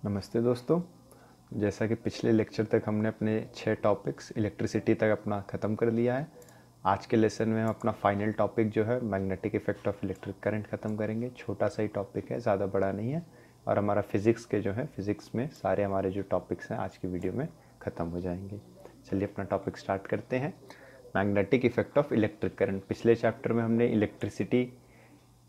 नमस्ते दोस्तों। जैसा कि पिछले लेक्चर तक हमने अपने 6 टॉपिक्स इलेक्ट्रिसिटी तक अपना ख़त्म कर लिया है। आज के लेसन में हम अपना फाइनल टॉपिक जो है magnetic effect of electric current ख़त्म करेंगे। छोटा सा ही टॉपिक है, ज़्यादा बड़ा नहीं है, और हमारा फिज़िक्स के जो है फिज़िक्स में सारे हमारे जो टॉपिक्स हैं आज की वीडियो में ख़त्म हो जाएंगे। चलिए अपना टॉपिक स्टार्ट करते हैं। Magnetic effect of electric current. पिछले चैप्टर में हमने इलेक्ट्रिसिटी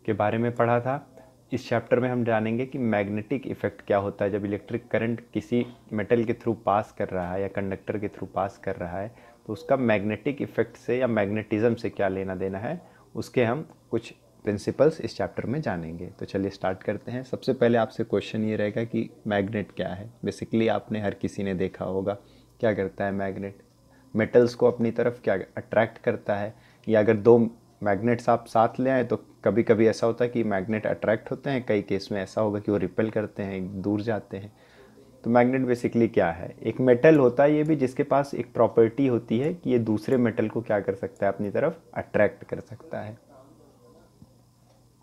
के बारे में पढ़ा था। इस चैप्टर में हम जानेंगे कि मैग्नेटिक इफ़ेक्ट क्या होता है। जब इलेक्ट्रिक करंट किसी मेटल के थ्रू पास कर रहा है या कंडक्टर के थ्रू पास कर रहा है तो उसका मैग्नेटिक इफ़ेक्ट से या मैग्नेटिज्म से क्या लेना देना है, उसके हम कुछ प्रिंसिपल्स इस चैप्टर में जानेंगे। तो चलिए स्टार्ट करते हैं। सबसे पहले आपसे क्वेश्चन ये रहेगा कि मैग्नेट क्या है। बेसिकली आपने हर किसी ने देखा होगा क्या करता है मैग्नेट, मेटल्स को अपनी तरफ क्या अट्रैक्ट करता है। या अगर दो मैग्नेट्स आप साथ ले आए तो कभी कभी ऐसा होता है कि मैग्नेट अट्रैक्ट होते हैं, कई केस में ऐसा होगा कि वो रिपेल करते हैं, दूर जाते हैं। तो मैग्नेट बेसिकली क्या है, एक मेटल होता है ये भी, जिसके पास एक प्रॉपर्टी होती है कि ये दूसरे मेटल को क्या कर सकता है, अपनी तरफ अट्रैक्ट कर सकता है।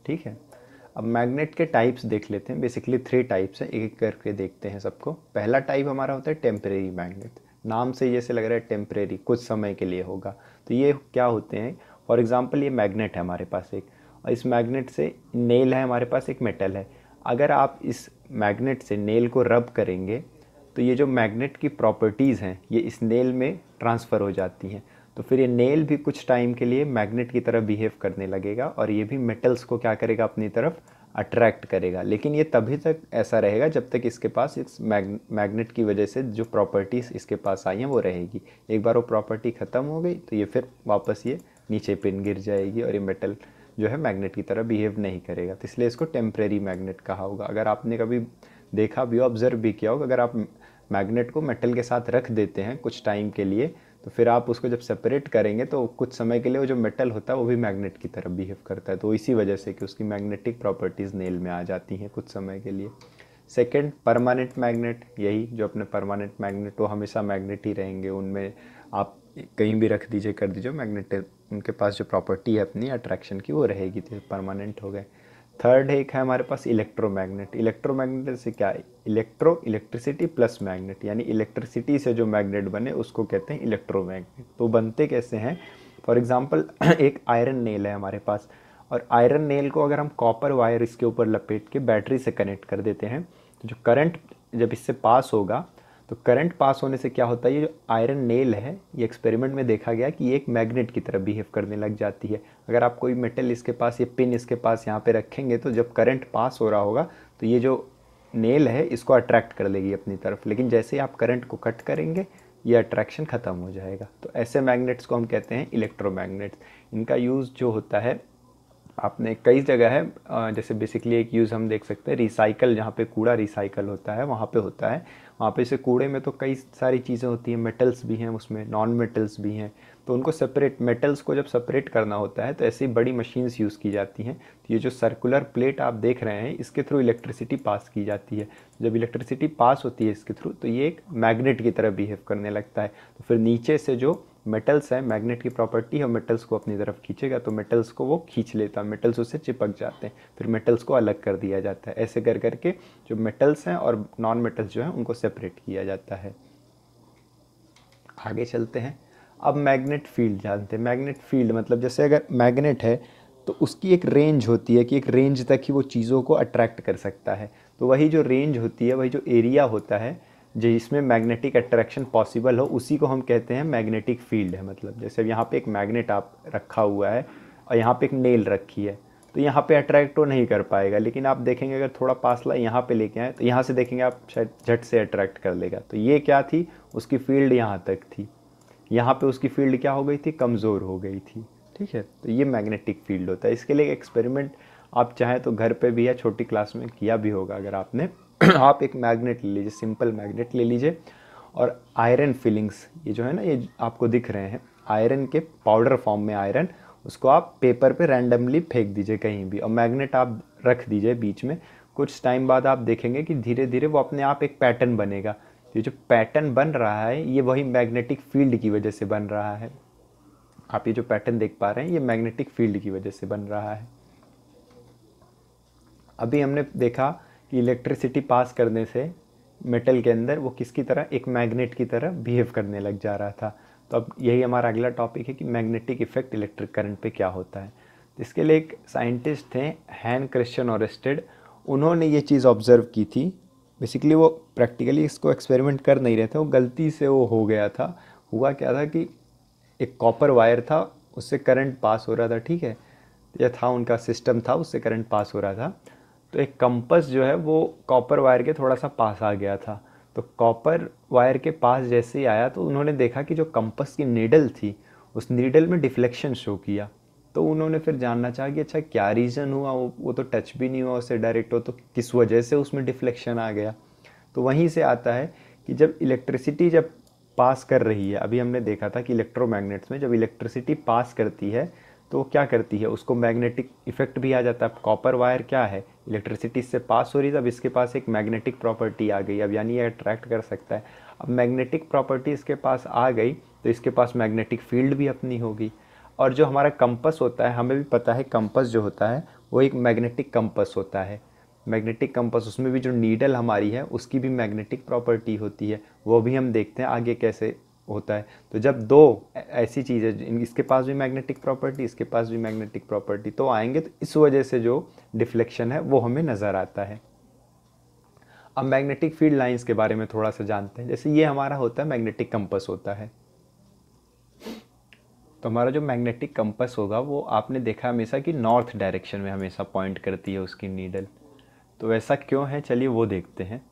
ठीक है, अब मैग्नेट के टाइप्स देख लेते हैं। बेसिकली 3 टाइप्स हैं, एक एक करके देखते हैं सबको। पहला टाइप हमारा होता है टेम्परेरी मैग्नेट। नाम से जैसे लग रहा है टेम्परेरी, कुछ समय के लिए होगा। तो ये क्या होते हैं, फॉर एग्जांपल ये मैग्नेट है हमारे पास एक, और इस मैग्नेट से नेल है हमारे पास, एक मेटल है। अगर आप इस मैग्नेट से नेल को रब करेंगे तो ये जो मैग्नेट की प्रॉपर्टीज़ हैं ये इस नेल में ट्रांसफ़र हो जाती हैं। तो फिर ये नेल भी कुछ टाइम के लिए मैग्नेट की तरह बिहेव करने लगेगा और ये भी मेटल्स को क्या करेगा, अपनी तरफ अट्रैक्ट करेगा। लेकिन ये तभी तक ऐसा रहेगा जब तक इसके पास इस मैग्नेट की वजह से जो प्रॉपर्टीज़ इसके पास आई हैं वो रहेगी। एक बार वो प्रॉपर्टी ख़त्म हो गई तो ये फिर वापस ये नीचे पिन गिर जाएगी और ये मेटल जो है मैग्नेट की तरह बिहेव नहीं करेगा। तो इसलिए इसको टेम्परेरी मैग्नेट कहा होगा। अगर आपने कभी देखा भी, ऑब्जर्व भी किया होगा, अगर आप मैग्नेट को मेटल के साथ रख देते हैं कुछ टाइम के लिए तो फिर आप उसको जब सेपरेट करेंगे तो कुछ समय के लिए वो जो मेटल होता है वो भी मैग्नेट की तरफ बिहेव करता है। तो इसी वजह से कि उसकी मैग्नेटिक प्रॉपर्टीज़ नेल में आ जाती हैं कुछ समय के लिए। Second, permanent magnet. यही जो अपने परमानेंट मैग्नेट, वो हमेशा मैग्नेट ही रहेंगे, उनमें आप कहीं भी रख दीजिए कर दीजिए मैग्नेट, उनके पास जो प्रॉपर्टी है अपनी अट्रैक्शन की वो रहेगी, तो परमानेंट हो गए। थर्ड एक है हमारे पास इलेक्ट्रोमैग्नेट। इलेक्ट्रोमैग्नेट से क्या है, इलेक्ट्रिसिटी प्लस मैग्नेट, यानी इलेक्ट्रिसिटी से जो मैग्नेट बने उसको कहते हैं इलेक्ट्रोमैग्नेट। तो बनते कैसे हैं, फॉर एग्जांपल एक आयरन नेल है हमारे पास, और आयरन नेल को अगर हम कॉपर वायर इसके ऊपर लपेट के बैटरी से कनेक्ट कर देते हैं तो जो करंट जब इससे पास होगा तो करंट पास होने से क्या होता है, ये जो आयरन नेल है ये एक्सपेरिमेंट में देखा गया कि ये एक मैग्नेट की तरह बिहेव करने लग जाती है। अगर आप कोई मेटल इसके पास, ये पिन इसके पास यहाँ पे रखेंगे तो जब करंट पास हो रहा होगा तो ये जो नेल है इसको अट्रैक्ट कर लेगी अपनी तरफ। लेकिन जैसे ही आप करंट को कट करेंगे ये अट्रैक्शन ख़त्म हो जाएगा। तो ऐसे मैग्नेट्स को हम कहते हैं इलेक्ट्रोमैग्नेट्स। इनका यूज़ जो होता है आपने कई जगह है, जैसे बेसिकली एक यूज़ हम देख सकते हैं रिसाइकल, जहाँ पे कूड़ा रिसाइकल होता है वहाँ पे होता है। वहाँ पे से कूड़े में तो कई सारी चीज़ें होती हैं, मेटल्स भी हैं उसमें, नॉन मेटल्स भी हैं। तो उनको सेपरेट, मेटल्स को जब सेपरेट करना होता है तो ऐसी बड़ी मशीन्स यूज़ की जाती हैं। तो ये जो सर्कुलर प्लेट आप देख रहे हैं इसके थ्रू इलेक्ट्रिसिटी पास की जाती है। जब इलेक्ट्रिसिटी पास होती है इसके थ्रू तो ये एक मैग्नेट की तरह बिहेव करने लगता है। तो फिर नीचे से जो मेटल्स है, मैग्नेट की प्रॉपर्टी है मेटल्स को अपनी तरफ खींचेगा तो मेटल्स को वो खींच लेता है, मेटल्स उससे चिपक जाते हैं, फिर मेटल्स को अलग कर दिया जाता है। ऐसे कर करके जो मेटल्स हैं और नॉन मेटल्स जो हैं उनको सेपरेट किया जाता है। आगे चलते हैं। अब मैग्नेट फील्ड जानते हैं। मैग्नेट फील्ड मतलब जैसे अगर मैग्नेट है तो उसकी एक रेंज होती है कि एक रेंज तक ही वो चीज़ों को अट्रैक्ट कर सकता है। तो वही जो रेंज होती है, वही जो एरिया होता है जिसमें मैग्नेटिक अट्रैक्शन पॉसिबल हो, उसी को हम कहते हैं मैग्नेटिक फील्ड है। मतलब जैसे अब यहाँ पे एक मैग्नेट आप रखा हुआ है और यहाँ पे एक नेल रखी है तो यहाँ पे अट्रैक्ट तो नहीं कर पाएगा, लेकिन आप देखेंगे अगर थोड़ा फासला यहाँ पे लेके आए तो यहाँ से देखेंगे आप शायद झट से अट्रैक्ट कर लेगा। तो ये क्या थी, उसकी फील्ड यहाँ तक थी, यहाँ पे उसकी फील्ड क्या हो गई थी, कमज़ोर हो गई थी। ठीक है, तो ये मैग्नेटिक फील्ड होता है। इसके लिए एक्सपेरिमेंट आप चाहें तो घर पे भी या छोटी क्लास में किया भी होगा अगर आपने। आप एक मैग्नेट ले लीजिए, सिंपल मैग्नेट ले लीजिए, और आयरन फिलिंग्स ये जो है ना, ये आपको दिख रहे हैं आयरन के पाउडर फॉर्म में आयरन, उसको आप पेपर पे रैंडमली फेंक दीजिए कहीं भी और मैग्नेट आप रख दीजिए बीच में। कुछ टाइम बाद आप देखेंगे कि धीरे धीरे वो अपने आप एक पैटर्न बनेगा। ये जो पैटर्न बन रहा है ये वही मैग्नेटिक फील्ड की वजह से बन रहा है। आप ये जो पैटर्न देख पा रहे हैं ये मैग्नेटिक फील्ड की वजह से बन रहा है। अभी हमने देखा कि इलेक्ट्रिसिटी पास करने से मेटल के अंदर वो किसकी तरह, एक मैग्नेट की तरह बिहेव करने लग जा रहा था। तो अब यही हमारा अगला टॉपिक है कि मैग्नेटिक इफेक्ट इलेक्ट्रिक करंट पे क्या होता है। तो इसके लिए एक साइंटिस्ट थे हैन क्रिश्चियन ओरेस्टेड, उन्होंने ये चीज़ ऑब्जर्व की थी। बेसिकली वो प्रैक्टिकली इसको एक्सपेरिमेंट कर नहीं रहे थे, वो गलती से वो हो गया था। हुआ क्या था कि एक कॉपर वायर था, उससे करंट पास हो रहा था, ठीक है, यह था उनका सिस्टम था, उससे करंट पास हो रहा था। तो एक कंपस जो है वो कॉपर वायर के थोड़ा सा पास आ गया था। तो कॉपर वायर के पास जैसे ही आया तो उन्होंने देखा कि जो कंपस की नीडल थी उस नीडल में डिफ्लेक्शन शो किया। तो उन्होंने फिर जानना चाहा कि अच्छा क्या रीज़न हुआ, वो तो टच भी नहीं हुआ उससे डायरेक्ट, हो तो किस वजह से उसमें डिफ्लेक्शन आ गया। तो वहीं से आता है कि जब इलेक्ट्रिसिटी जब पास कर रही है, अभी हमने देखा था कि इलेक्ट्रोमैग्नेट्स में जब इलेक्ट्रिसिटी पास करती है तो वो क्या करती है, उसको मैग्नेटिक इफेक्ट भी आ जाता है। कॉपर वायर क्या है, इलेक्ट्रिसिटी इससे पास हो रही है, अब इसके पास एक मैग्नेटिक प्रॉपर्टी आ गई, अब यानी ये अट्रैक्ट कर सकता है। अब मैग्नेटिक प्रॉपर्टी इसके पास आ गई तो इसके पास मैग्नेटिक फील्ड भी अपनी होगी। और जो हमारा कंपस होता है, हमें भी पता है कंपस जो होता है वो एक मैग्नेटिक कंपस होता है। मैग्नेटिक कंपस, उसमें भी जो नीडल हमारी है उसकी भी मैग्नेटिक प्रॉपर्टी होती है, वो भी हम देखते हैं आगे कैसे होता है। तो जब दो ऐसी चीज़ें, इसके पास भी मैग्नेटिक प्रॉपर्टी, इसके पास भी मैग्नेटिक प्रॉपर्टी, तो आएंगे तो इस वजह से जो डिफ्लेक्शन है वो हमें नज़र आता है। अब मैग्नेटिक फील्ड लाइंस के बारे में थोड़ा सा जानते हैं। जैसे ये हमारा होता है मैग्नेटिक कंपस होता है। तो हमारा जो मैग्नेटिक कंपस होगा वो आपने देखा हमेशा कि नॉर्थ डायरेक्शन में हमेशा पॉइंट करती है उसकी नीडल। तो ऐसा क्यों है, चलिए वो देखते हैं।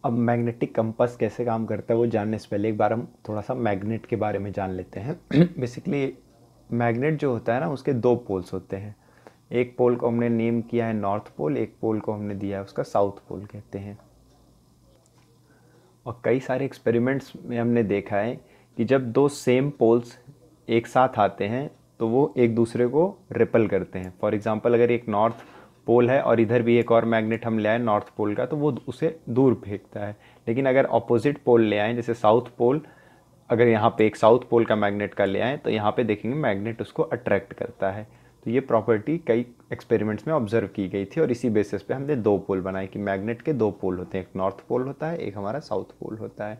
अब मैग्नेटिक कंपास कैसे काम करता है वो जानने से पहले एक बार हम थोड़ा सा मैग्नेट के बारे में जान लेते हैं। बेसिकली मैग्नेट जो होता है ना, उसके दो पोल्स होते हैं। एक पोल को हमने नेम किया है नॉर्थ पोल, एक पोल को हमने दिया है उसका साउथ पोल कहते हैं। और कई सारे एक्सपेरिमेंट्स में हमने देखा है कि जब दो सेम पोल्स एक साथ आते हैं तो वो एक दूसरे को रिपल करते हैं। फॉर एग्जांपल अगर एक नॉर्थ पोल है और इधर भी एक और मैग्नेट हम ले आए नॉर्थ पोल का, तो वो उसे दूर फेंकता है। लेकिन अगर अपोजिट पोल ले आए, जैसे साउथ पोल, अगर यहाँ पे एक साउथ पोल का मैग्नेट का ले आए तो यहाँ पे देखेंगे मैग्नेट उसको अट्रैक्ट करता है। तो ये प्रॉपर्टी कई एक्सपेरिमेंट्स में ऑब्जर्व की गई थी और इसी बेसिस पे हमने दो पोल बनाए कि मैग्नेट के दो पोल होते हैं, एक नॉर्थ पोल होता है, एक हमारा साउथ पोल होता है।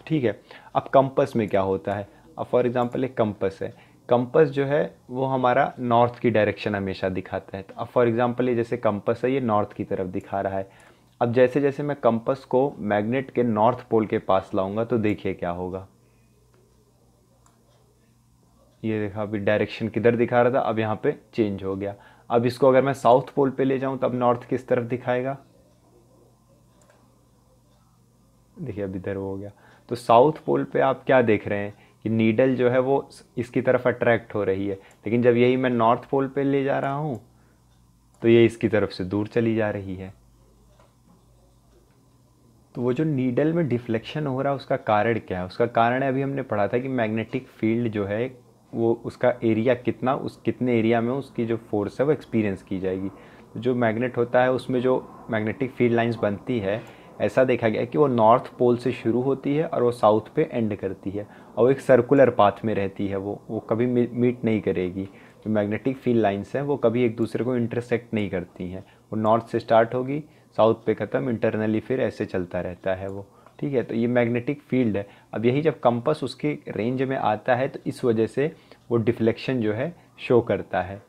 ठीक है। अब कंपस में क्या होता है, अब फॉर एग्जांपल एक कंपस है, कंपस जो है वो हमारा नॉर्थ की डायरेक्शन हमेशा दिखाता है। तो अब फॉर एग्जांपल ये जैसे कंपस है, ये नॉर्थ की तरफ दिखा रहा है। अब जैसे जैसे मैं कंपस को मैग्नेट के नॉर्थ पोल के पास लाऊंगा तो देखिए क्या होगा। ये देखा अभी डायरेक्शन किधर दिखा रहा था, अब यहाँ पे चेंज हो गया। अब इसको अगर मैं साउथ पोल पे ले जाऊं तब नॉर्थ किस तरफ दिखाएगा, देखिए अब इधर हो गया। तो साउथ पोल पे आप क्या देख रहे हैं कि नीडल जो है वो इसकी तरफ अट्रैक्ट हो रही है, लेकिन जब यही मैं नॉर्थ पोल पे ले जा रहा हूँ तो ये इसकी तरफ से दूर चली जा रही है। तो वो जो नीडल में डिफ्लेक्शन हो रहा है उसका कारण क्या है? उसका कारण है, अभी हमने पढ़ा था कि मैग्नेटिक फील्ड जो है वो उसका एरिया कितना, उस कितने एरिया में उसकी जो फोर्स है वो एक्सपीरियंस की जाएगी। तो जो मैग्नेट होता है उसमें जो मैग्नेटिक फील्ड लाइंस बनती है, ऐसा देखा गया कि वो नॉर्थ पोल से शुरू होती है और वो साउथ पे एंड करती है, और वो एक सर्कुलर पाथ में रहती है, वो कभी मीट नहीं करेगी। जो मैग्नेटिक फील्ड लाइंस हैं वो कभी एक दूसरे को इंटरसेक्ट नहीं करती हैं, वो नॉर्थ से स्टार्ट होगी, साउथ पे ख़त्म, इंटरनली फिर ऐसे चलता रहता है वो। ठीक है, तो ये मैग्नेटिक फील्ड है। अब यही जब कंपास उसके रेंज में आता है तो इस वजह से वो डिफ्लेक्शन जो है शो करता है।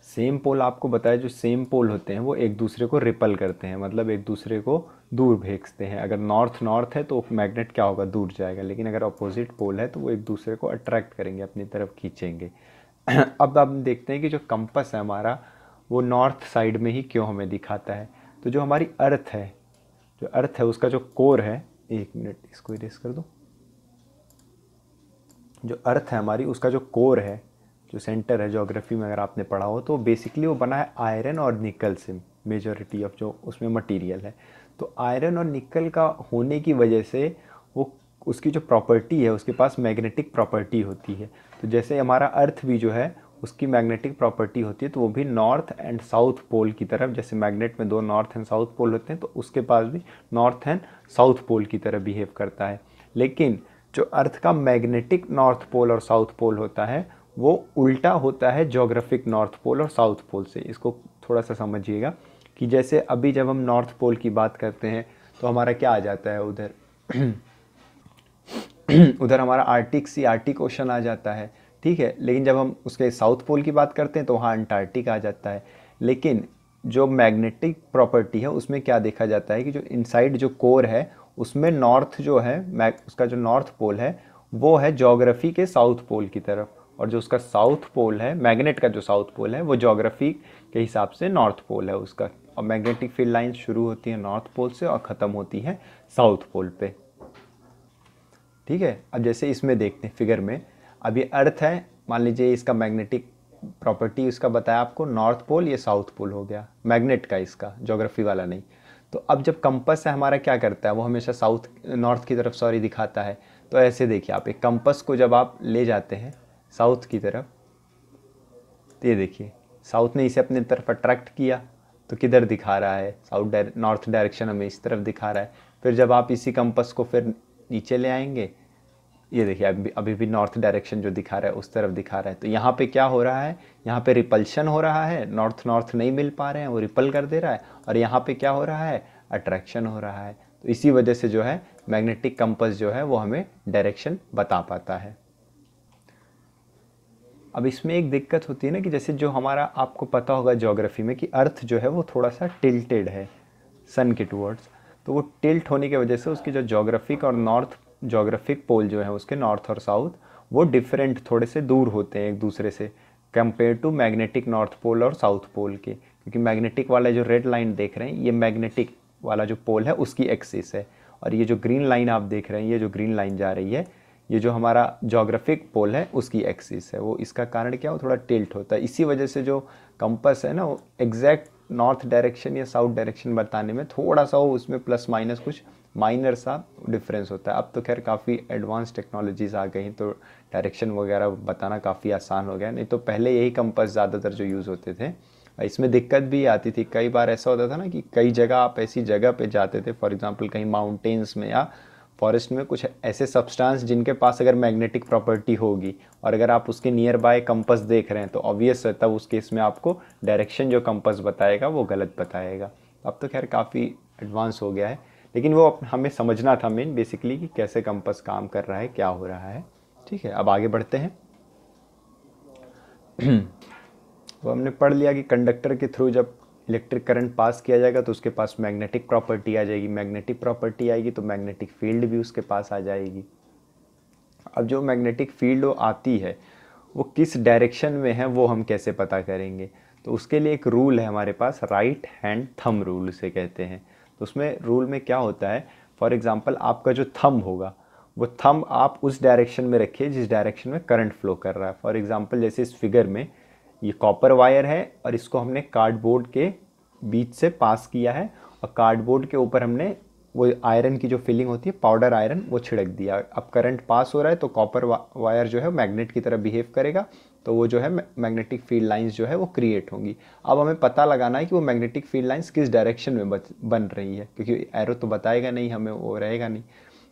सेम पोल आपको बताया, जो सेम पोल होते हैं वो एक दूसरे को रिपल करते हैं, मतलब एक दूसरे को दूर भेजते हैं। अगर नॉर्थ नॉर्थ है तो मैग्नेट क्या होगा, दूर जाएगा, लेकिन अगर अपोजिट पोल है तो वो एक दूसरे को अट्रैक्ट करेंगे, अपनी तरफ खींचेंगे। अब हम देखते हैं कि जो कंपास है हमारा वो नॉर्थ साइड में ही क्यों हमें दिखाता है। तो जो हमारी अर्थ है, जो अर्थ है उसका जो कोर है, एक मिनट इसको इरेज कर दो। जो अर्थ है हमारी उसका जो कोर है, जो सेंटर है, ज्योग्राफी में अगर आपने पढ़ा हो तो बेसिकली वो बना है आयरन और निकल से, मेजॉरिटी ऑफ जो उसमें मटेरियल है। तो आयरन और निकल का होने की वजह से वो उसकी जो प्रॉपर्टी है, उसके पास मैग्नेटिक प्रॉपर्टी होती है। तो जैसे हमारा अर्थ भी जो है उसकी मैग्नेटिक प्रॉपर्टी होती है, तो वो भी नॉर्थ एंड साउथ पोल की तरफ, जैसे मैग्नेट में दो नॉर्थ एंड साउथ पोल होते हैं तो उसके पास भी नॉर्थ एंड साउथ पोल की तरह बिहेव करता है। लेकिन जो अर्थ का मैग्नेटिक नॉर्थ पोल और साउथ पोल होता है वो उल्टा होता है ज्योग्राफिक नॉर्थ पोल और साउथ पोल से। इसको थोड़ा सा समझिएगा कि जैसे अभी जब हम नॉर्थ पोल की बात करते हैं तो हमारा क्या आ जाता है उधर उधर हमारा आर्टिक सी, आर्टिक ओशन आ जाता है। ठीक है, लेकिन जब हम उसके साउथ पोल की बात करते हैं तो वहाँ अंटार्कटिक आ जाता है। लेकिन जो मैग्नेटिक प्रॉपर्टी है उसमें क्या देखा जाता है कि जो इनसाइड जो कोर है उसमें नॉर्थ जो है, उसका जो नॉर्थ पोल है वो है ज्योग्राफी के साउथ पोल की तरफ, और जो उसका साउथ पोल है, मैग्नेट का जो साउथ पोल है वो ज्योग्राफी के हिसाब से नॉर्थ पोल है उसका। और मैग्नेटिक फील्ड लाइन शुरू होती है नॉर्थ पोल से और ख़त्म होती है साउथ पोल पे। ठीक है, अब जैसे इसमें देखते हैं फिगर में, अब ये अर्थ है, मान लीजिए इसका मैग्नेटिक प्रॉपर्टी इसका बताया आपको नॉर्थ पोल, ये साउथ पोल हो गया मैग्नेट का, इसका ज्योग्राफी वाला नहीं। तो अब जब कंपास है हमारा क्या करता है, वो हमेशा साउथ नॉर्थ की तरफ दिखाता है। तो ऐसे देखिए आप, एक कंपास को जब आप ले जाते हैं साउथ की तरफ, तो ये देखिए साउथ ने इसे अपनी तरफ अट्रैक्ट किया तो किधर दिखा रहा है, साउथ नॉर्थ डायरेक्शन हमें इस तरफ दिखा रहा है। फिर जब आप इसी कंपास को फिर नीचे ले आएंगे, ये देखिए अभी भी नॉर्थ डायरेक्शन जो दिखा रहा है उस तरफ दिखा रहा है। तो यहाँ पे क्या हो रहा है, यहाँ पे रिपल्शन हो रहा है, नॉर्थ नॉर्थ नहीं मिल पा रहे हैं, वो रिपल कर दे रहा है। और यहाँ पे क्या हो रहा है, अट्रैक्शन हो रहा है। तो इसी वजह से जो है मैग्नेटिक कंपास जो है वो हमें डायरेक्शन बता पाता है। अब इसमें एक दिक्कत होती है ना कि जैसे जो हमारा, आपको पता होगा ज्योग्राफी में कि अर्थ जो है वो थोड़ा सा टिल्टेड है सन के टूवर्ड्स। तो वो टिल्ट होने की वजह से उसकी जो ज्योग्राफिक और नॉर्थ, ज्योग्राफिक पोल जो है उसके नॉर्थ और साउथ वो डिफरेंट, थोड़े से दूर होते हैं एक दूसरे से compare to magnetic north pole और साउथ पोल के। क्योंकि मैग्नेटिक वाला जो रेड लाइन देख रहे हैं ये मैग्नेटिक वाला जो पोल है उसकी एक्सिस है, और ये जो ग्रीन लाइन आप देख रहे हैं, ये जो ग्रीन लाइन जा रही है, ये जो हमारा ज्योग्राफिक पोल है उसकी एक्सिस है। वो इसका कारण क्या, वो थोड़ा टिल्ट होता है। इसी वजह से जो कंपास है ना वो एग्जैक्ट नॉर्थ डायरेक्शन या साउथ डायरेक्शन बताने में थोड़ा सा वो उसमें प्लस माइनस कुछ माइनर सा डिफरेंस होता है। अब तो खैर काफ़ी एडवांस टेक्नोलॉजीज़ आ गई तो डायरेक्शन वगैरह बताना काफ़ी आसान हो गया, नहीं तो पहले यही कंपास ज़्यादातर जो यूज़ होते थे। इसमें दिक्कत भी आती थी, कई बार ऐसा होता था ना कि कई जगह आप ऐसी जगह पे जाते थे, फॉर एग्जांपल कहीं माउंटेन्स में या फॉरेस्ट में, कुछ ऐसे सब्सटेंस जिनके पास अगर मैग्नेटिक प्रॉपर्टी होगी और अगर आप उसके नियर बाय कंपास देख रहे हैं तो ऑब्वियस है तब उस केस में आपको डायरेक्शन जो कंपास बताएगा वो गलत बताएगा। अब तो खैर काफ़ी एडवांस हो गया है, लेकिन वो हमें समझना था मेन बेसिकली कि कैसे कंपास काम कर रहा है, क्या हो रहा है। ठीक है, अब आगे बढ़ते हैं। वो हमने पढ़ लिया कि कंडक्टर के थ्रू जब इलेक्ट्रिक करंट पास किया जाएगा तो उसके पास मैग्नेटिक प्रॉपर्टी आ जाएगी, मैग्नेटिक प्रॉपर्टी आएगी तो मैग्नेटिक फील्ड भी उसके पास आ जाएगी। अब जो मैग्नेटिक फील्ड वो आती है वो किस डायरेक्शन में है वो हम कैसे पता करेंगे, तो उसके लिए एक रूल है हमारे पास, राइट हैंड थंब रूल उसे कहते हैं। तो उसमें रूल में क्या होता है, फॉर एग्जांपल आपका जो थंब होगा वो थंब आप उस डायरेक्शन में रखिए जिस डायरेक्शन में करंट फ्लो कर रहा है। फॉर एग्जांपल जैसे इस फिगर में ये कॉपर वायर है और इसको हमने कार्डबोर्ड के बीच से पास किया है और कार्डबोर्ड के ऊपर हमने वो आयरन की जो फिलिंग होती है पाउडर आयरन वो छिड़क दिया। अब करंट पास हो रहा है तो कॉपर वायर जो है मैग्नेट की तरह बिहेव करेगा, तो वो जो है मैग्नेटिक फील्ड लाइंस जो है वो क्रिएट होंगी। अब हमें पता लगाना है कि वो मैग्नेटिक फील्ड लाइंस किस डायरेक्शन में बन रही है, क्योंकि एरो तो बताएगा नहीं हमें, वो रहेगा नहीं।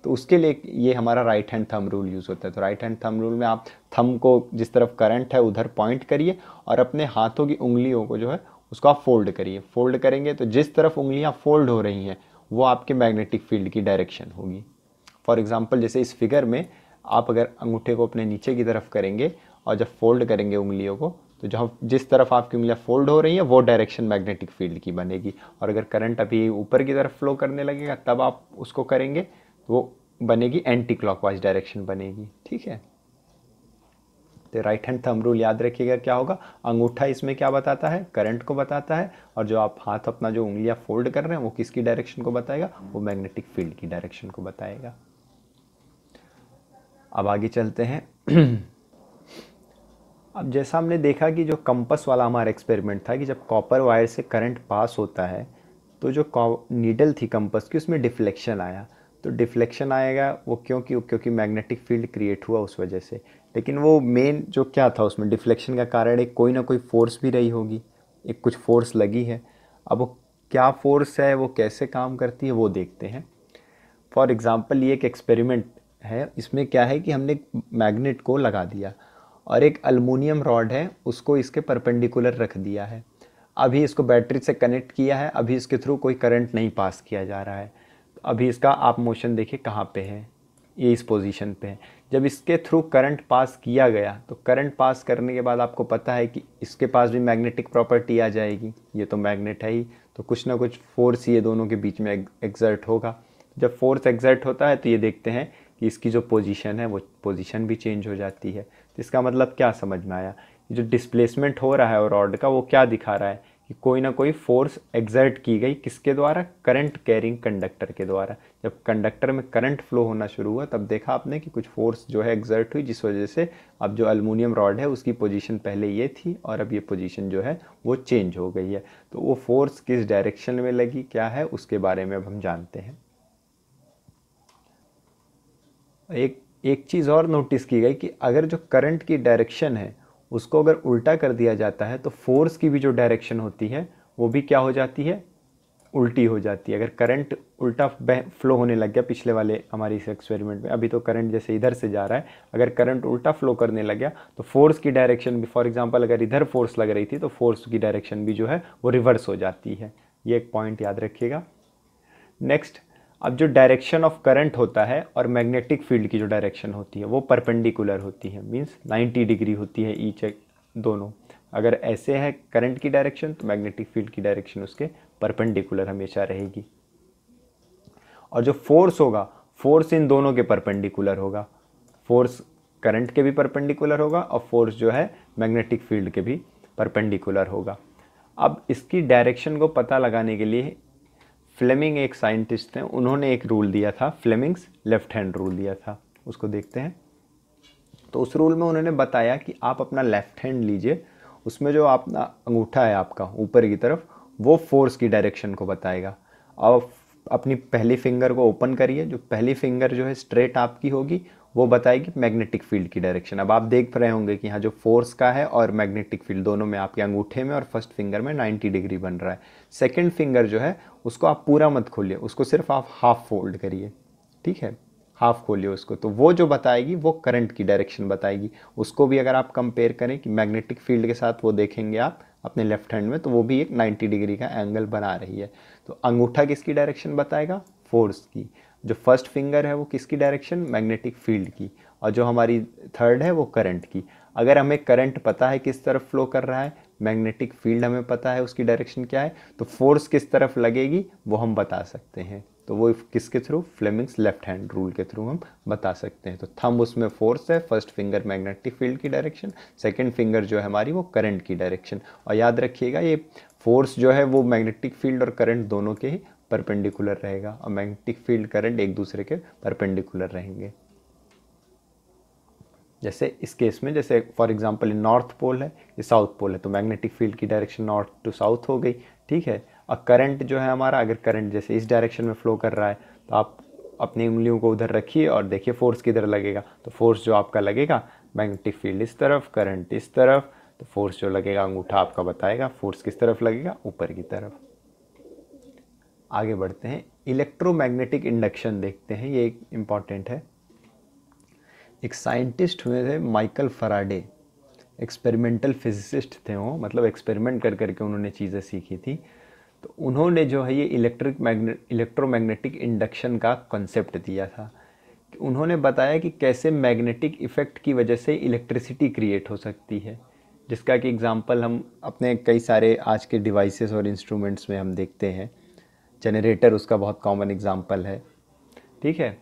तो उसके लिए ये हमारा right hand thumb rule use होता है। तो राइट हैंड थंब रूल में आप थंब को जिस तरफ करंट है उधर पॉइंट करिए और अपने हाथों की उंगलियों को जो है उसको आप फोल्ड करिए। फोल्ड करेंगे तो जिस तरफ उंगलियां फोल्ड हो रही हैं वो आपके मैग्नेटिक फील्ड की डायरेक्शन होगी। फॉर एग्जांपल जैसे इस फिगर में आप अगर अंगूठे को अपने नीचे की तरफ करेंगे और जब फोल्ड करेंगे उंगलियों को तो जहाँ जिस तरफ आपकी उंगलियां फोल्ड हो रही हैं वो डायरेक्शन मैग्नेटिक फील्ड की बनेगी। और अगर करंट अभी ऊपर की तरफ फ्लो करने लगेगा तब आप उसको करेंगे तो वो बनेगी एंटी क्लॉकवाइज डायरेक्शन बनेगी। ठीक है, तो राइट हैंड थंब रूल याद रखिएगा क्या होगा, अंगूठा इसमें क्या बताता है, करंट को बताता है, और जो आप हाथ अपना जो उंगलियां फोल्ड कर रहे हैं वो किसकी डायरेक्शन को बताएगा, वो मैग्नेटिक फील्ड की डायरेक्शन को बताएगा। अब आगे चलते हैं। अब जैसा हमने देखा कि जो कंपास वाला हमारा एक्सपेरिमेंट था कि जब कॉपर वायर से करंट पास होता है तो जो नीडल थी कंपास की उसमें डिफ्लेक्शन आया। तो डिफ्लेक्शन आएगा वो क्योंकि मैग्नेटिक फील्ड क्रिएट हुआ उस वजह से। लेकिन वो मेन जो क्या था उसमें डिफ्लेक्शन का कारण एक कोई ना कोई फोर्स भी रही होगी, एक कुछ फोर्स लगी है। अब वो क्या फोर्स है, वो कैसे काम करती है वो देखते हैं। फॉर एग्ज़ाम्पल ये एक एक्सपेरिमेंट है, इसमें क्या है कि हमने मैग्नेट को लगा दिया और एक अल्मुनियम रॉड है उसको इसके परपेंडिकुलर रख दिया है। अभी इसको बैटरी से कनेक्ट किया है, अभी इसके थ्रू कोई करंट नहीं पास किया जा रहा है। अभी इसका आप मोशन देखिए कहाँ पे है, ये इस पोजीशन पे है। जब इसके थ्रू करंट पास किया गया तो करंट पास करने के बाद आपको पता है कि इसके पास भी मैग्नेटिक प्रॉपर्टी आ जाएगी, ये तो मैग्नेट है ही, तो कुछ ना कुछ फोर्स ये दोनों के बीच में एग्जर्ट होगा। जब फोर्स एग्जर्ट होता है तो ये देखते हैं कि इसकी जो पोजीशन है वो पोजीशन भी चेंज हो जाती है। तो इसका मतलब क्या समझ में आया, जो डिस्प्लेसमेंट हो रहा है और रॉड का वो क्या दिखा रहा है कि कोई ना कोई फोर्स एग्जर्ट की गई, किसके द्वारा, करंट कैरिंग कंडक्टर के द्वारा। जब कंडक्टर में करंट फ्लो होना शुरू हुआ तब देखा आपने कि कुछ फोर्स जो है एग्जर्ट हुई, जिस वजह से अब जो अल्मुनियम रॉड है उसकी पोजीशन पहले ये थी और अब ये पोजीशन जो है वो चेंज हो गई है। तो वो फोर्स किस डायरेक्शन में लगी क्या है उसके बारे में अब हम जानते हैं। एक चीज़ और नोटिस की गई कि अगर जो करंट की डायरेक्शन है उसको अगर उल्टा कर दिया जाता है तो फोर्स की भी जो डायरेक्शन होती है वो भी क्या हो जाती है, उल्टी हो जाती है। अगर करंट उल्टा फ्लो होने लग गया, पिछले वाले हमारी इस एक्सपेरिमेंट में अभी तो करंट जैसे इधर से जा रहा है, अगर करंट उल्टा फ्लो करने लग गया तो फोर्स की डायरेक्शन भी, फॉर एग्जांपल अगर इधर फोर्स लग रही थी तो फोर्स की डायरेक्शन भी जो है वो रिवर्स हो जाती है। ये एक पॉइंट याद रखिएगा। नेक्स्ट, अब जो डायरेक्शन ऑफ करंट होता है और मैग्नेटिक फील्ड की जो डायरेक्शन होती है वो परपेंडिकुलर होती है, मींस 90 डिग्री होती है ईच दोनों। अगर ऐसे है करंट की डायरेक्शन तो मैग्नेटिक फील्ड की डायरेक्शन उसके परपेंडिकुलर हमेशा रहेगी। और जो फोर्स होगा, फोर्स इन दोनों के परपेंडिकुलर होगा, फोर्स करंट के भी परपेंडिकुलर होगा और फोर्स जो है मैग्नेटिक फील्ड के भी परपेंडिकुलर होगा। अब इसकी डायरेक्शन को पता लगाने के लिए फ्लेमिंग एक साइंटिस्ट थे, उन्होंने एक रूल दिया था, फ्लेमिंग्स लेफ्ट हैंड रूल दिया था, उसको देखते हैं। तो उस रूल में उन्होंने बताया कि आप अपना लेफ्ट हैंड लीजिए, उसमें जो अपना अंगूठा है आपका ऊपर की तरफ वो फोर्स की डायरेक्शन को बताएगा। और अपनी पहली फिंगर को ओपन करिए, जो पहली फिंगर जो है स्ट्रेट आपकी होगी वो बताएगी मैग्नेटिक फील्ड की डायरेक्शन। अब आप देख रहे होंगे कि यहाँ जो फोर्स का है और मैग्नेटिक फील्ड दोनों में आपके अंगूठे में और फर्स्ट फिंगर में 90 डिग्री बन रहा है। सेकंड फिंगर जो है उसको आप पूरा मत खोलिए, उसको सिर्फ आप हाफ फोल्ड करिए, ठीक है, हाफ खोलिए उसको, तो वो जो बताएगी वो करंट की डायरेक्शन बताएगी। उसको भी अगर आप कंपेयर करें कि मैग्नेटिक फील्ड के साथ वो देखेंगे आप अपने लेफ्ट हैंड में तो वो भी एक 90 डिग्री का एंगल बना रही है। तो अंगूठा किसकी डायरेक्शन बताएगा, फोर्स की। जो फर्स्ट फिंगर है वो किसकी डायरेक्शन, मैग्नेटिक फील्ड की। और जो हमारी थर्ड है वो करंट की। अगर हमें करंट पता है किस तरफ फ्लो कर रहा है, मैग्नेटिक फील्ड हमें पता है उसकी डायरेक्शन क्या है, तो फोर्स किस तरफ लगेगी वो हम बता सकते हैं। तो वो किसके through, Fleming's left hand rule के थ्रू हम बता सकते हैं। तो थंब उसमें फोर्स है, फर्स्ट फिंगर मैग्नेटिक फील्ड की डायरेक्शन, सेकंड फिंगर जो है हमारी वो करंट की डायरेक्शन। और याद रखिएगा ये फोर्स जो है वो मैग्नेटिक फील्ड और करंट दोनों के ही परपेंडिकुलर रहेगा और मैग्नेटिक फील्ड करंट एक दूसरे के परपेंडिकुलर रहेंगे। जैसे इस केस में, जैसे फॉर एग्जांपल नॉर्थ पोल है, ये साउथ पोल है, तो मैग्नेटिक फील्ड की डायरेक्शन नॉर्थ टू साउथ हो गई, ठीक है। और करंट जो है हमारा, अगर करंट जैसे इस डायरेक्शन में फ्लो कर रहा है तो आप अपनी उंगलियों को उधर रखिए और देखिए फोर्स किधर लगेगा। तो फोर्स जो आपका लगेगा, मैग्नेटिक फील्ड इस तरफ, करंट इस तरफ, तो फोर्स जो लगेगा अंगूठा आपका बताएगा फोर्स किस तरफ लगेगा, ऊपर की तरफ। आगे बढ़ते हैं, इलेक्ट्रोमैग्नेटिक इंडक्शन देखते हैं, ये एक इम्पॉर्टेंट है। एक साइंटिस्ट हुए थे माइकल फैराडे, एक्सपेरिमेंटल फिजिसिस्ट थे वो, मतलब एक्सपेरिमेंट कर करके उन्होंने चीज़ें सीखी थी। तो उन्होंने जो है ये इलेक्ट्रोमैग्नेटिक इंडक्शन का कॉन्सेप्ट दिया था। कि उन्होंने बताया कि कैसे मैग्नेटिक इफ़ेक्ट की वजह से इलेक्ट्रिसिटी क्रिएट हो सकती है, जिसका कि एग्जांपल हम अपने कई सारे आज के डिवाइसेस और इंस्ट्रूमेंट्स में हम देखते हैं। जनरेटर उसका बहुत कॉमन एग्जांपल है, ठीक है।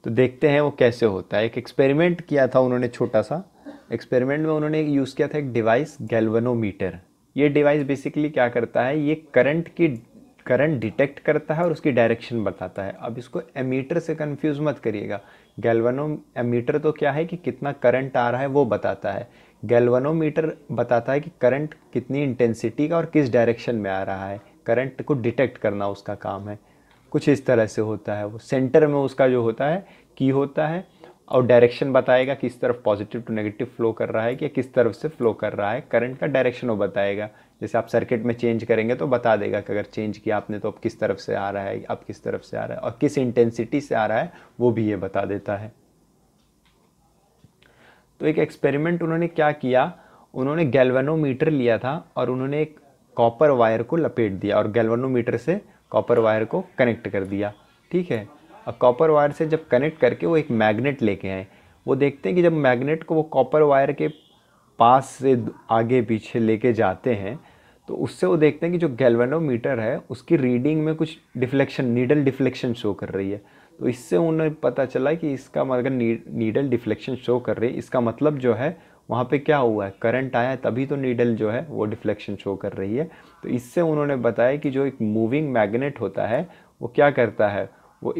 तो देखते हैं वो कैसे होता है। एक एक्सपेरिमेंट किया था उन्होंने, छोटा सा एक्सपेरिमेंट में उन्होंने यूज़ किया था एक डिवाइस, गैल्वेनोमीटर। ये डिवाइस बेसिकली क्या करता है, ये करंट डिटेक्ट करता है और उसकी डायरेक्शन बताता है। अब इसको एमीटर से कंफ्यूज मत करिएगा। एमीटर तो क्या है कि कितना करंट आ रहा है वो बताता है, गैल्वेनोमीटर बताता है कि करंट कितनी इंटेंसिटी का और किस डायरेक्शन में आ रहा है। करंट को डिटेक्ट करना उसका काम है, कुछ इस तरह से होता है। वो सेंटर में उसका जो होता है की होता है, और डायरेक्शन बताएगा किस तरफ पॉजिटिव टू नेगेटिव फ्लो कर रहा है कि किस तरफ से फ्लो कर रहा है। करंट का डायरेक्शन वो बताएगा। जैसे आप सर्किट में चेंज करेंगे तो बता देगा कि अगर चेंज किया आपने तो अब किस तरफ से आ रहा है, अब किस तरफ से आ रहा है और किस इंटेंसिटी से आ रहा है, वो भी ये बता देता है। तो एक एक्सपेरिमेंट उन्होंने क्या किया, उन्होंने गैल्वेनोमीटर लिया था और उन्होंने एक कॉपर वायर को लपेट दिया और गैल्वेनोमीटर से कॉपर वायर को कनेक्ट कर दिया, ठीक है। और कॉपर वायर से जब कनेक्ट करके वो एक मैग्नेट लेके आए। वो देखते हैं कि जब मैग्नेट को वो कॉपर वायर के पास से आगे पीछे लेके जाते हैं तो उससे वो देखते हैं कि जो गैल्वेनोमीटर है उसकी रीडिंग में कुछ डिफ्लेक्शन, नीडल डिफ्लेक्शन शो कर रही है। तो इससे उन्हें पता चला कि इसका अगर नीडल डिफ्लेक्शन शो कर रही है, इसका मतलब जो है वहाँ पे क्या हुआ है, करंट आया है, तभी तो नीडल जो है वो डिफ्लेक्शन शो कर रही है। तो इससे उन्होंने बताया कि जो एक मूविंग मैग्नेट होता है वो क्या करता है, वो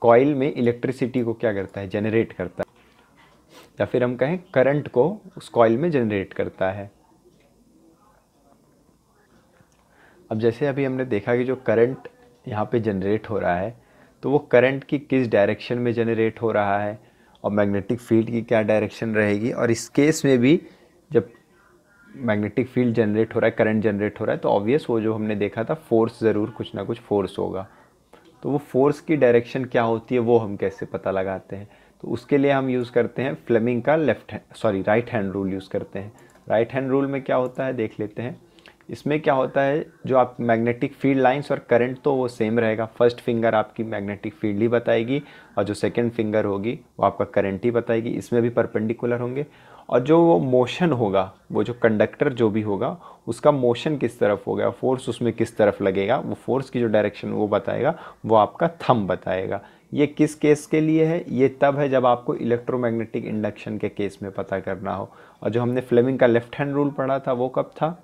कॉइल में इलेक्ट्रिसिटी को क्या करता है, जनरेट करता है, या फिर हम कहें करंट को उस कॉइल में जनरेट करता है। अब जैसे अभी हमने देखा कि जो करंट यहाँ पे जनरेट हो रहा है तो वो करंट की किस डायरेक्शन में जनरेट हो रहा है और मैग्नेटिक फील्ड की क्या डायरेक्शन रहेगी। और इस केस में भी जब मैग्नेटिक फील्ड जनरेट हो रहा है, करंट जनरेट हो रहा है, तो ऑब्वियस वो जो हमने देखा था फोर्स, ज़रूर कुछ ना कुछ फोर्स होगा। तो वो फोर्स की डायरेक्शन क्या होती है वो हम कैसे पता लगाते हैं, तो उसके लिए हम यूज़ करते हैं फ्लेमिंग का राइट हैंड रूल यूज़ करते हैं। राइट हैंड रूल में क्या होता है देख लेते हैं। इसमें क्या होता है, जो आप मैग्नेटिक फील्ड लाइंस और करंट तो वो सेम रहेगा। फर्स्ट फिंगर आपकी मैग्नेटिक फील्ड ही बताएगी और जो सेकंड फिंगर होगी वो आपका करंट ही बताएगी। इसमें भी परपेंडिकुलर होंगे। और जो वो मोशन होगा, वो जो कंडक्टर जो भी होगा उसका मोशन किस तरफ होगा, फोर्स उसमें किस तरफ लगेगा, वो फोर्स की जो डायरेक्शन वो बताएगा, वो आपका थंब बताएगा। ये किस केस के लिए है, ये तब है जब आपको इलेक्ट्रोमैग्नेटिक इंडक्शन के केस में पता करना हो। और जो हमने फ्लेमिंग का लेफ्ट हैंड रूल पढ़ा था वो कब था,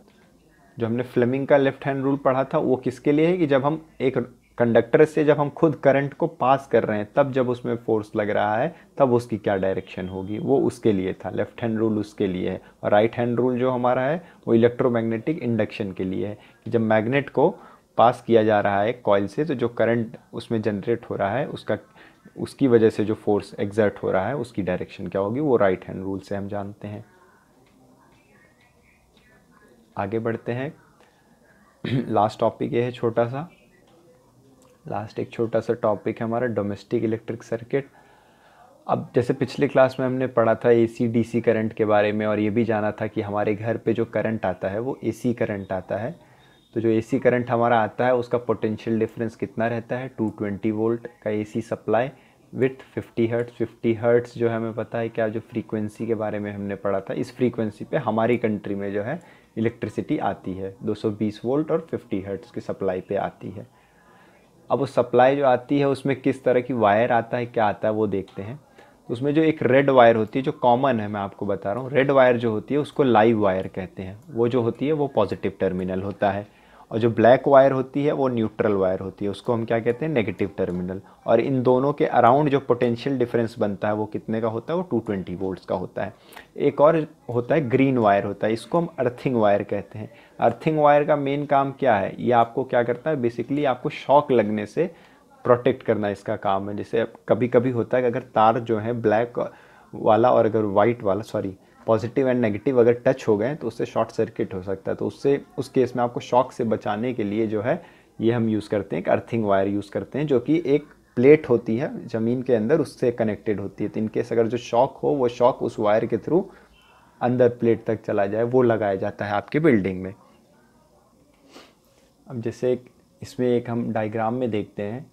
जो हमने फ्लेमिंग का लेफ्ट हैंड रूल पढ़ा था वो किसके लिए है कि जब हम एक कंडक्टर से जब हम खुद करंट को पास कर रहे हैं तब जब उसमें फोर्स लग रहा है तब उसकी क्या डायरेक्शन होगी, वो उसके लिए था। लेफ्ट हैंड रूल उसके लिए है। और राइट हैंड रूल जो हमारा है वो इलेक्ट्रोमैग्नेटिक इंडक्शन के लिए है कि जब मैग्नेट को पास किया जा रहा है कॉइल से तो जो करंट उसमें जनरेट हो रहा है उसकी वजह से जो फोर्स एग्जर्ट हो रहा है उसकी डायरेक्शन क्या होगी, वो राइट हैंड रूल से हम जानते हैं। आगे बढ़ते हैं। लास्ट टॉपिक ये है छोटा सा, एक छोटा सा टॉपिक है हमारा डोमेस्टिक इलेक्ट्रिक सर्किट। अब जैसे पिछले क्लास में हमने पढ़ा था एसी डीसी करंट के बारे में और ये भी जाना था कि हमारे घर पे जो करंट आता है वो एसी करंट आता है। तो जो एसी करंट हमारा आता है उसका पोटेंशियल डिफरेंस कितना रहता है, 220 वोल्ट का AC supply with 50 hertz. 50 hertz जो है हमें पता है क्या, जो फ्रीक्वेंसी के बारे में हमने पढ़ा था, इस फ्रीक्वेंसी पे हमारी कंट्री में जो है इलेक्ट्रिसिटी आती है 220 वोल्ट और 50 हर्ट्स की सप्लाई पे आती है। अब वो सप्लाई जो आती है उसमें किस तरह की वायर आता है, क्या आता है वो देखते हैं। तो उसमें जो एक रेड वायर होती है जो कॉमन है, मैं आपको बता रहा हूँ, रेड वायर जो होती है उसको लाइव वायर कहते हैं। वो जो होती है वो पॉजिटिव टर्मिनल होता है। और जो ब्लैक वायर होती है वो न्यूट्रल वायर होती है, उसको हम क्या कहते हैं, नेगेटिव टर्मिनल। और इन दोनों के अराउंड जो पोटेंशियल डिफरेंस बनता है वो कितने का होता है, वो 220 वोल्ट्स का होता है। एक और होता है ग्रीन वायर होता है, इसको हम अर्थिंग वायर कहते हैं। अर्थिंग वायर का मेन काम क्या है, ये आपको क्या करता है, बेसिकली आपको शॉक लगने से प्रोटेक्ट करना इसका काम है। जैसे कभी कभी होता है कि अगर तार जो है ब्लैक वाला और अगर वाइट वाला, सॉरी पॉजिटिव एंड नेगेटिव अगर टच हो गए तो उससे शॉर्ट सर्किट हो सकता है। तो उससे उस केस में आपको शॉक से बचाने के लिए जो है ये हम यूज़ करते हैं, एक अर्थिंग वायर यूज़ करते हैं, जो कि एक प्लेट होती है ज़मीन के अंदर, उससे कनेक्टेड होती है। तो इनकेस अगर जो शॉक हो वो शॉक उस वायर के थ्रू अंदर प्लेट तक चला जाए, वो लगाया जाता है आपके बिल्डिंग में। अब जैसे इसमें एक हम डायग्राम में देखते हैं,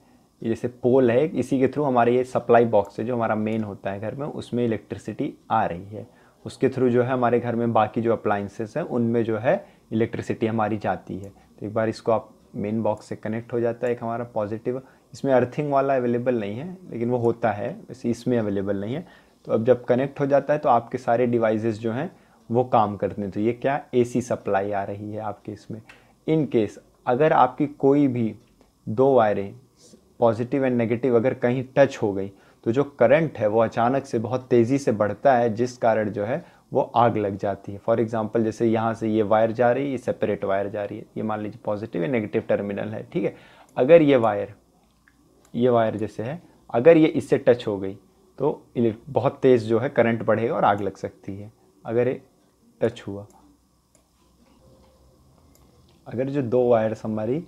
ये जैसे पोल है, इसी के थ्रू हमारे ये सप्लाई बॉक्स है जो हमारा मेन होता है घर में, उसमें इलेक्ट्रिसिटी आ रही है। उसके थ्रू जो है हमारे घर में बाकी जो अप्लाइंसेस हैं उनमें जो है इलेक्ट्रिसिटी हमारी जाती है। तो एक बार इसको आप मेन बॉक्स से कनेक्ट हो जाता है एक हमारा पॉजिटिव, इसमें अर्थिंग वाला अवेलेबल नहीं है लेकिन वो होता है, वैसे इसमें अवेलेबल नहीं है। तो अब जब कनेक्ट हो जाता है तो आपके सारे डिवाइसेस जो हैं वो काम करते हैं। तो ये क्या, AC सप्लाई आ रही है आपके इसमें। इन केस अगर आपकी कोई भी दो वायरें पॉजिटिव एंड नेगेटिव अगर कहीं टच हो गई तो जो करंट है वो अचानक से बहुत तेज़ी से बढ़ता है, जिस कारण जो है वो आग लग जाती है। फॉर एग्जांपल जैसे यहाँ से ये वायर जा रही है, ये सेपरेट वायर जा रही है, ये मान लीजिए पॉजिटिव या नेगेटिव टर्मिनल है, ठीक है। अगर ये वायर जैसे है, अगर ये इससे टच हो गई तो बहुत तेज़ जो है करंट बढ़ेगा और आग लग सकती है। अगर ये टच हुआ, अगर जो दो वायर्स हमारी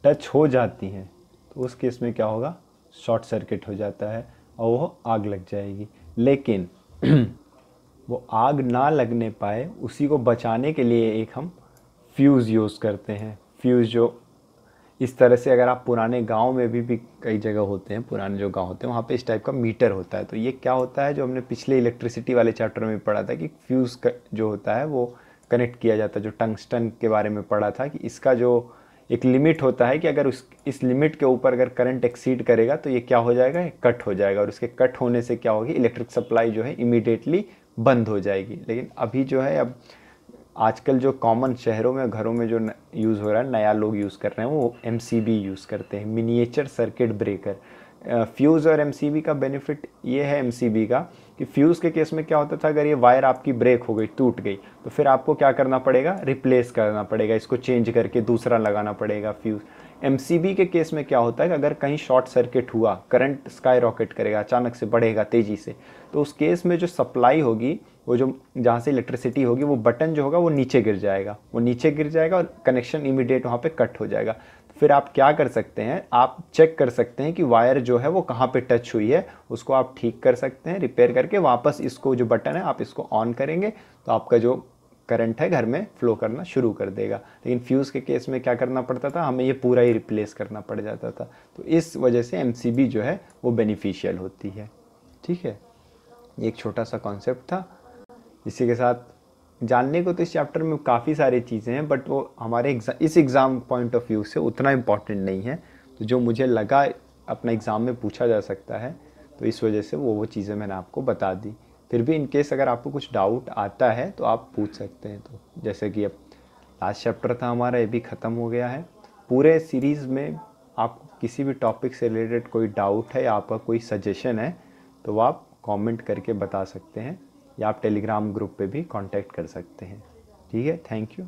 टच हो जाती हैं तो उस केस में क्या होगा, शॉर्ट सर्किट हो जाता है और वो आग लग जाएगी। लेकिन वो आग ना लगने पाए उसी को बचाने के लिए एक हम फ्यूज़ यूज़ करते हैं। फ्यूज़ जो इस तरह से, अगर आप पुराने गांव में भी कई जगह होते हैं, पुराने जो गांव होते हैं वहाँ पे इस टाइप का मीटर होता है। तो ये क्या होता है, जो हमने पिछले इलेक्ट्रिसिटी वाले चैप्टर में पढ़ा था कि फ्यूज़ जो होता है वो कनेक्ट किया जाता है, जो टंगस्टन के बारे में पढ़ा था कि इसका जो एक लिमिट होता है कि अगर इस लिमिट के ऊपर अगर करंट एक्सीड करेगा तो ये क्या हो जाएगा, कट हो जाएगा। और इसके कट होने से क्या होगी, इलेक्ट्रिक सप्लाई जो है इमीडिएटली बंद हो जाएगी। लेकिन अभी जो है, अब आजकल जो कॉमन शहरों में घरों में जो यूज़ हो रहा है, नया लोग यूज़ कर रहे हैं, वो MCB यूज़ करते हैं, मिनिएचर सर्किट ब्रेकर। फ्यूज़ और MCB का बेनिफिट ये है MCB का कि फ्यूज़ के केस में क्या होता था, अगर ये वायर आपकी ब्रेक हो गई, टूट गई, तो फिर आपको क्या करना पड़ेगा, रिप्लेस करना पड़ेगा, इसको चेंज करके दूसरा लगाना पड़ेगा फ्यूज़। MCB के केस में क्या होता है कि अगर कहीं शॉर्ट सर्किट हुआ, करंट स्काई रॉकेट करेगा, अचानक से बढ़ेगा तेज़ी से, तो उस केस में जो सप्लाई होगी, वो जो जहाँ से इलेक्ट्रिसिटी होगी, वो बटन जो होगा वो नीचे गिर जाएगा, और कनेक्शन इमीडिएट वहाँ पे कट हो जाएगा। तो फिर आप क्या कर सकते हैं, आप चेक कर सकते हैं कि वायर जो है वो कहाँ पे टच हुई है, उसको आप ठीक कर सकते हैं, रिपेयर करके वापस इसको जो बटन है आप इसको ऑन करेंगे तो आपका जो करंट है घर में फ्लो करना शुरू कर देगा। लेकिन फ्यूज़ के केस में क्या करना पड़ता था, हमें ये पूरा ही रिप्लेस करना पड़ जाता था। तो इस वजह से MCB जो है वो बेनिफिशियल होती है, ठीक है। एक छोटा सा कॉन्सेप्ट था, इसी के साथ जानने को तो इस चैप्टर में काफ़ी सारी चीज़ें हैं, बट वो हमारे इस एग्ज़ाम पॉइंट ऑफ व्यू से उतना इम्पॉर्टेंट नहीं है। तो जो मुझे लगा अपना एग्ज़ाम में पूछा जा सकता है, तो इस वजह से वो चीज़ें मैंने आपको बता दी। फिर भी इनकेस अगर आपको कुछ डाउट आता है तो आप पूछ सकते हैं। तो जैसे कि अब लास्ट चैप्टर था हमारा, ये भी ख़त्म हो गया है। पूरे सीरीज़ में आपको किसी भी टॉपिक से रिलेटेड कोई डाउट है या आपका कोई सजेशन है तो वो आप कमेंट करके बता सकते हैं, या आप टेलीग्राम ग्रुप पे भी कांटेक्ट कर सकते हैं, ठीक है। Thank you.